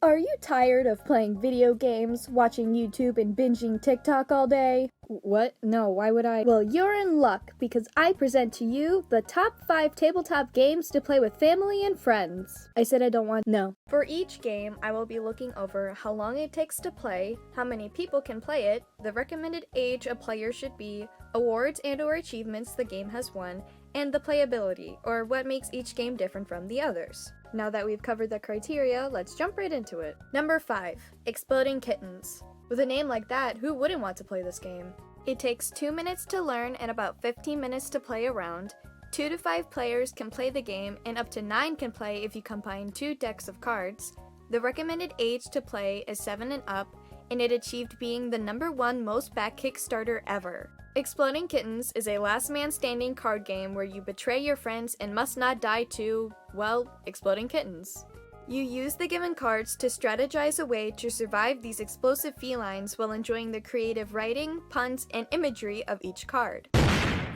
Are you tired of playing video games, watching YouTube, and binging TikTok all day? What? No, why would I? Well, you're in luck, because I present to you the top 5 tabletop games to play with family and friends. I said I don't want. No. For each game, I will be looking over how long it takes to play, how many people can play it, the recommended age a player should be, awards and/or achievements the game has won, and the playability, or what makes each game different from the others. Now that we've covered the criteria, let's jump right into it. Number 5. Exploding Kittens. With a name like that, who wouldn't want to play this game? It takes 2 minutes to learn and about 15 minutes to play around. 2 to 5 players can play the game, and up to 9 can play if you combine 2 decks of cards. The recommended age to play is 7 and up, and it achieved being the #1 most backed Kickstarter ever. Exploding Kittens is a last man standing card game where you betray your friends and must not die to, well, exploding kittens. You use the given cards to strategize a way to survive these explosive felines while enjoying the creative writing, puns, and imagery of each card.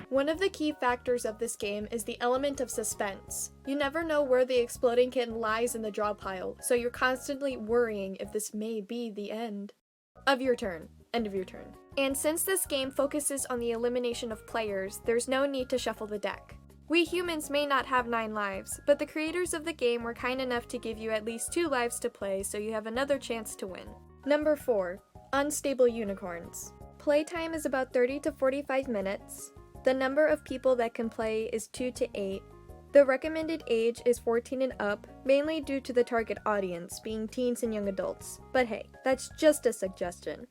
One of the key factors of this game is the element of suspense. You never know where the exploding kitten lies in the draw pile, so you're constantly worrying if this may be the end of your turn. End of your turn. And since this game focuses on the elimination of players, there's no need to shuffle the deck. We humans may not have 9 lives, but the creators of the game were kind enough to give you at least 2 lives to play, so you have another chance to win. Number 4. Unstable Unicorns. Playtime is about 30 to 45 minutes. The number of people that can play is 2 to 8. The recommended age is 14 and up, mainly due to the target audience being teens and young adults. But hey, that's just a suggestion.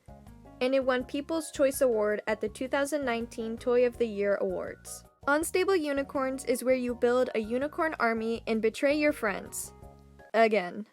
And it won People's Choice Award at the 2019 Toy of the Year Awards. Unstable Unicorns is where you build a unicorn army and betray your friends. Again.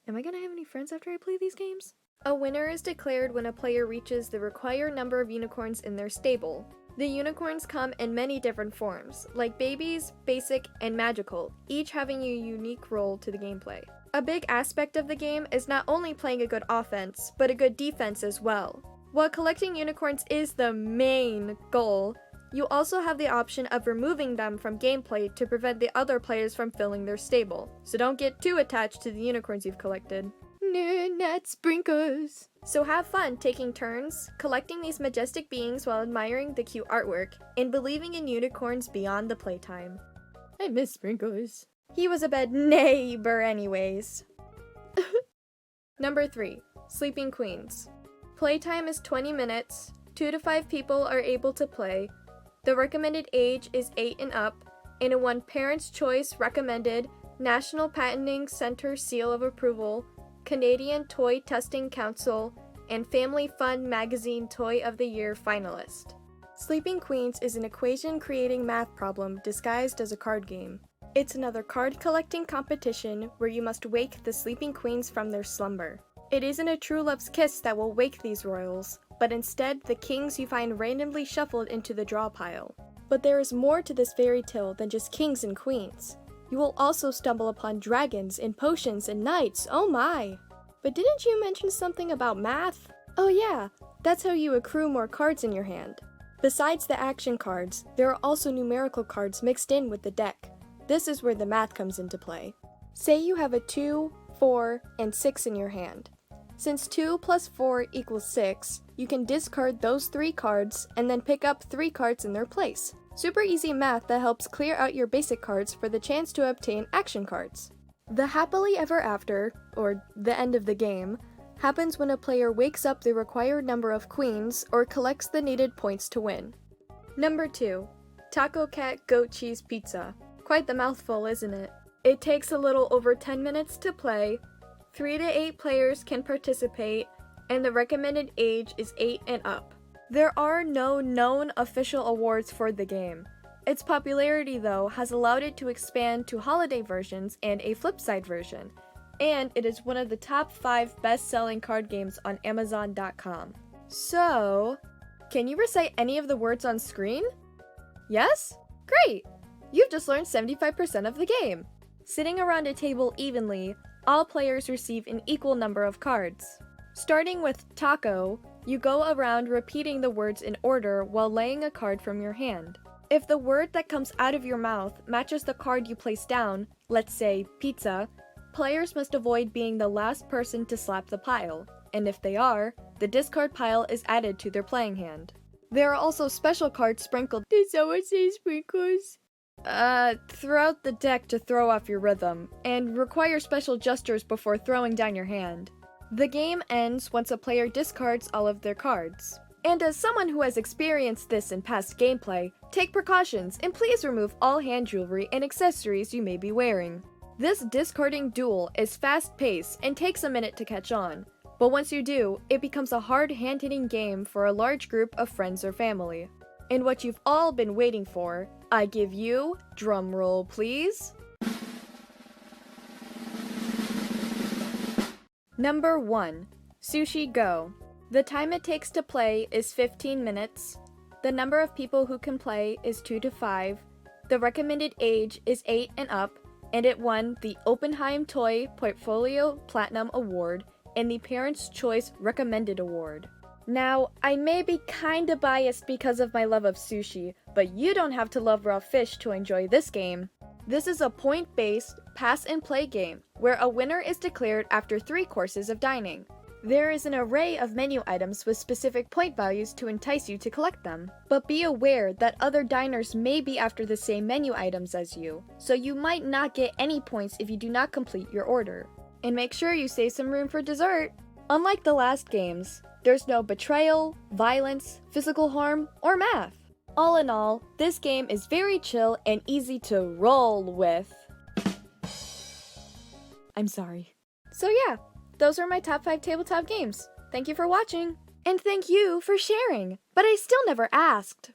Am I gonna have any friends after I play these games? A winner is declared when a player reaches the required number of unicorns in their stable. The unicorns come in many different forms, like babies, basic, and magical, each having a unique role to the gameplay. A big aspect of the game is not only playing a good offense, but a good defense as well. While collecting unicorns is the main goal, you also have the option of removing them from gameplay to prevent the other players from filling their stable, so don't get too attached to the unicorns you've collected. Not sprinkles. So have fun taking turns, collecting these majestic beings while admiring the cute artwork, and believing in unicorns beyond the playtime. I miss Sprinkles. He was a bad neighbor anyways. Number 3. Sleeping Queens. Playtime is 20 minutes, 2 to 5 people are able to play. The recommended age is 8 and up, and it won Parents' Choice Recommended, National Patenting Center Seal of Approval, Canadian Toy Testing Council, and Family Fun Magazine Toy of the Year finalist. Sleeping Queens is an equation-creating math problem disguised as a card game. It's another card-collecting competition where you must wake the sleeping queens from their slumber. It isn't a true love's kiss that will wake these royals, but instead the kings you find randomly shuffled into the draw pile. But there is more to this fairy tale than just kings and queens. You will also stumble upon dragons and potions and knights, oh my! But didn't you mention something about math? Oh yeah, that's how you accrue more cards in your hand. Besides the action cards, there are also numerical cards mixed in with the deck. This is where the math comes into play. Say you have a 2, 4, and 6 in your hand. Since 2 plus 4 equals 6, you can discard those 3 cards and then pick up 3 cards in their place. Super easy math that helps clear out your basic cards for the chance to obtain action cards. The happily ever after, or the end of the game, happens when a player wakes up the required number of queens or collects the needed points to win. Number 2. Taco Cat Goat Cheese Pizza. Quite the mouthful, isn't it? It takes a little over 10 minutes to play, 3 to 8 players can participate, and the recommended age is 8 and up. There are no known official awards for the game. Its popularity, though, has allowed it to expand to holiday versions and a flip-side version, and it is one of the top 5 best-selling card games on Amazon.com. So, can you recite any of the words on screen? Yes? Great! You've just learned 75% of the game. Sitting around a table evenly, all players receive an equal number of cards. Starting with taco, you go around repeating the words in order while laying a card from your hand. If the word that comes out of your mouth matches the card you place down, let's say pizza, players must avoid being the last person to slap the pile, and if they are, the discard pile is added to their playing hand. There are also special cards sprinkled. Did someone say sprinkles? Throughout the deck to throw off your rhythm, and require special gestures before throwing down your hand. The game ends once a player discards all of their cards. And as someone who has experienced this in past gameplay, take precautions and please remove all hand jewelry and accessories you may be wearing. This discarding duel is fast-paced and takes a minute to catch on, but once you do, it becomes a hard hand-hitting game for a large group of friends or family. And what you've all been waiting for, I give you, drumroll please. Number 1. Sushi Go. The time it takes to play is 15 minutes. The number of people who can play is 2 to 5. The recommended age is 8 and up, and it won the Oppenheim Toy Portfolio Platinum Award and the Parents' Choice Recommended Award. Now, I may be kinda biased because of my love of sushi, but you don't have to love raw fish to enjoy this game. This is a point-based, pass-and-play game, where a winner is declared after 3 courses of dining. There is an array of menu items with specific point values to entice you to collect them. But be aware that other diners may be after the same menu items as you, so you might not get any points if you do not complete your order. And make sure you save some room for dessert! Unlike the last games, there's no betrayal, violence, physical harm, or math. All in all, this game is very chill and easy to roll with. I'm sorry. So yeah, those are my top 5 tabletop games. Thank you for watching. And thank you for sharing. But I still never asked.